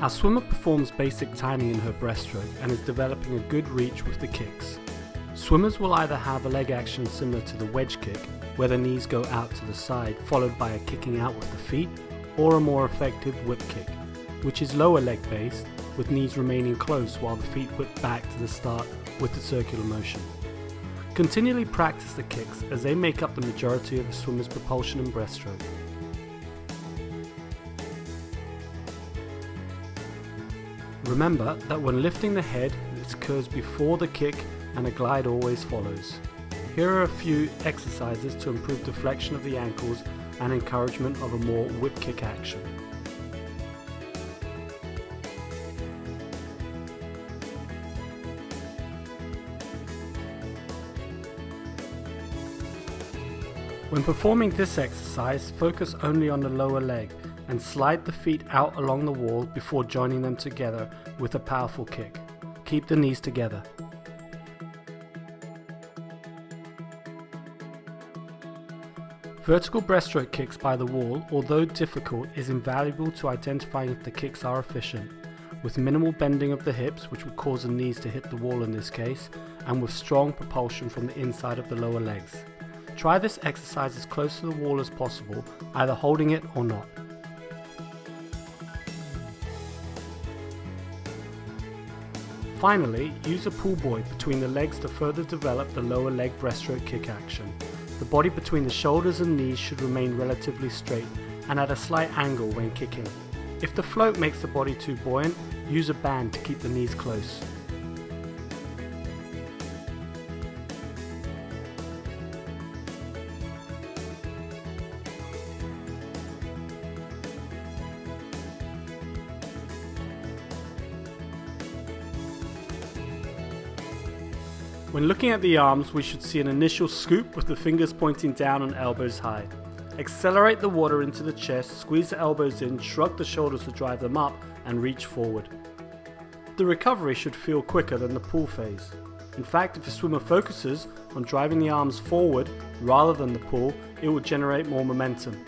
Our swimmer performs basic timing in her breaststroke and is developing a good reach with the kicks. Swimmers will either have a leg action similar to the wedge kick, where the knees go out to the side followed by a kicking out with the feet, or a more effective whip kick, which is lower leg based with knees remaining close while the feet whip back to the start with the circular motion. Continually practice the kicks as they make up the majority of a swimmer's propulsion in breaststroke. Remember that when lifting the head, this occurs before the kick and a glide always follows. Here are a few exercises to improve deflection of the ankles and encouragement of a more whip kick action. When performing this exercise, focus only on the lower leg and slide the feet out along the wall before joining them together with a powerful kick. Keep the knees together. Vertical breaststroke kicks by the wall, although difficult, is invaluable to identifying if the kicks are efficient, with minimal bending of the hips, which will cause the knees to hit the wall in this case, and with strong propulsion from the inside of the lower legs. Try this exercise as close to the wall as possible, either holding it or not. Finally, use a pull buoy between the legs to further develop the lower leg breaststroke kick action. The body between the shoulders and knees should remain relatively straight and at a slight angle when kicking. If the float makes the body too buoyant, use a band to keep the knees close. When looking at the arms, we should see an initial scoop with the fingers pointing down and elbows high. Accelerate the water into the chest, squeeze the elbows in, shrug the shoulders to drive them up, and reach forward. The recovery should feel quicker than the pull phase. In fact, if a swimmer focuses on driving the arms forward rather than the pull, it will generate more momentum.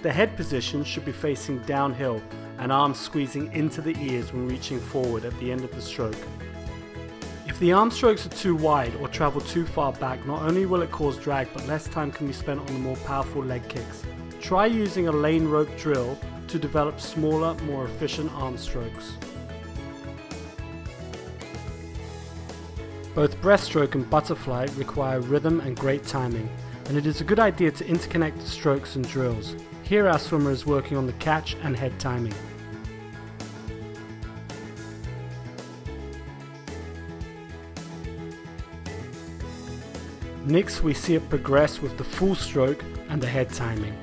The head position should be facing downhill and arms squeezing into the ears when reaching forward at the end of the stroke. If the arm strokes are too wide or travel too far back, not only will it cause drag, but less time can be spent on the more powerful leg kicks. Try using a lane rope drill to develop smaller, more efficient arm strokes. Both breaststroke and butterfly require rhythm and great timing, and it is a good idea to interconnect the strokes and drills. Here our swimmer is working on the catch and head timing. Next, we see it progress with the full stroke and the head timing.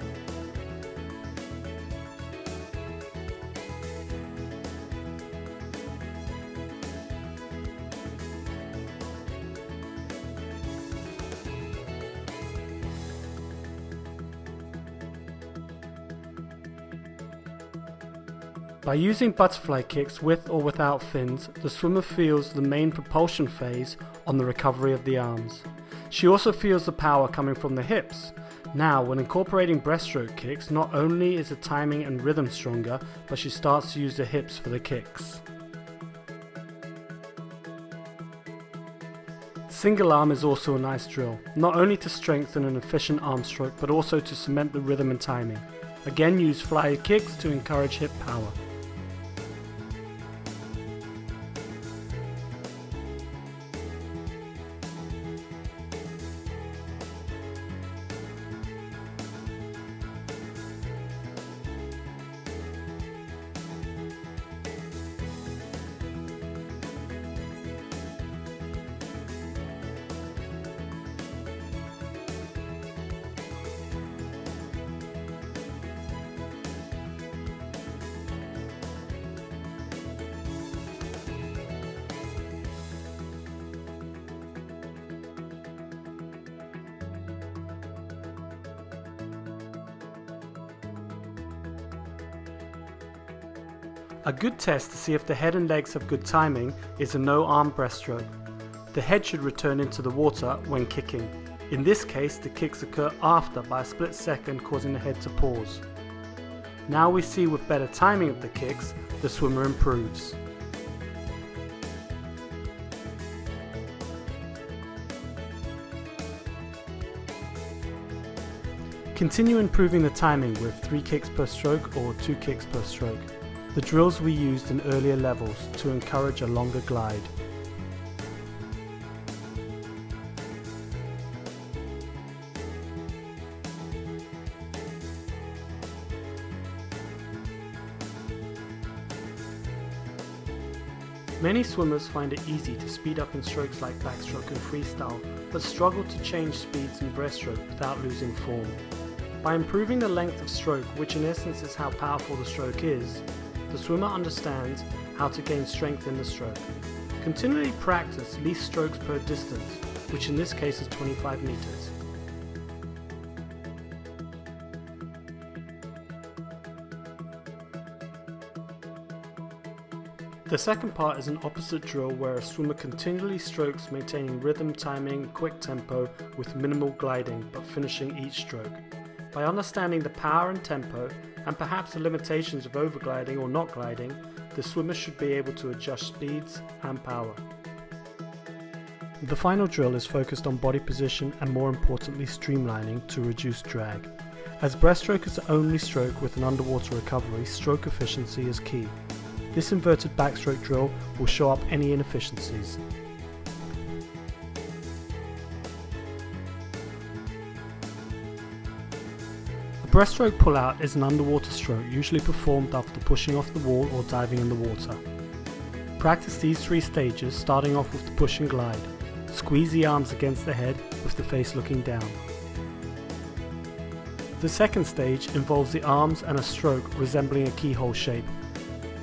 By using butterfly kicks with or without fins, the swimmer feels the main propulsion phase on the recovery of the arms. She also feels the power coming from the hips. Now, when incorporating breaststroke kicks, not only is the timing and rhythm stronger, but she starts to use the hips for the kicks. Single arm is also a nice drill, not only to strengthen an efficient arm stroke, but also to cement the rhythm and timing. Again, use flyer kicks to encourage hip power. A good test to see if the head and legs have good timing is a no-arm breaststroke. The head should return into the water when kicking. In this case, the kicks occur after by a split second, causing the head to pause. Now we see with better timing of the kicks, the swimmer improves. Continue improving the timing with 3 kicks per stroke or 2 kicks per stroke. The drills we used in earlier levels to encourage a longer glide. Many swimmers find it easy to speed up in strokes like backstroke and freestyle, but struggle to change speeds in breaststroke without losing form. By improving the length of stroke, which in essence is how powerful the stroke is, the swimmer understands how to gain strength in the stroke. Continually practice least strokes per distance, which in this case is 25 meters. The second part is an opposite drill where a swimmer continually strokes, maintaining rhythm, timing, quick tempo with minimal gliding but finishing each stroke. By understanding the power and tempo, and perhaps the limitations of overgliding or not gliding, the swimmer should be able to adjust speeds and power. The final drill is focused on body position and more importantly streamlining to reduce drag. As breaststroke is the only stroke with an underwater recovery, stroke efficiency is key. This inverted backstroke drill will show up any inefficiencies. A breaststroke pullout is an underwater stroke usually performed after pushing off the wall or diving in the water. Practice these 3 stages, starting off with the push and glide. Squeeze the arms against the head with the face looking down. The second stage involves the arms and a stroke resembling a keyhole shape.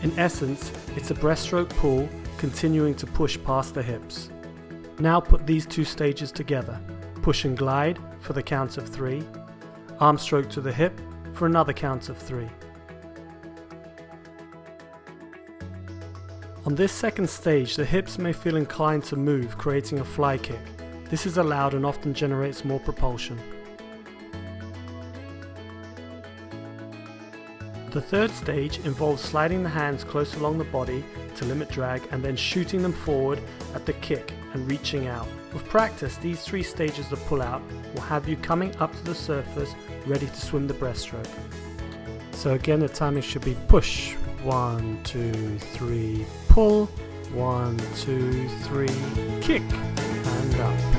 In essence, it's a breaststroke pull continuing to push past the hips. Now put these 2 stages together. Push and glide for the count of 3. Arm stroke to the hip for another count of 3. On this second stage, the hips may feel inclined to move, creating a fly kick. This is allowed and often generates more propulsion. The third stage involves sliding the hands close along the body to limit drag and then shooting them forward at the kick and reaching out. With practice, these 3 stages of pull-out will have you coming up to the surface ready to swim the breaststroke. So again, the timing should be push, 1, 2, 3, pull, 1, 2, 3, kick, and up.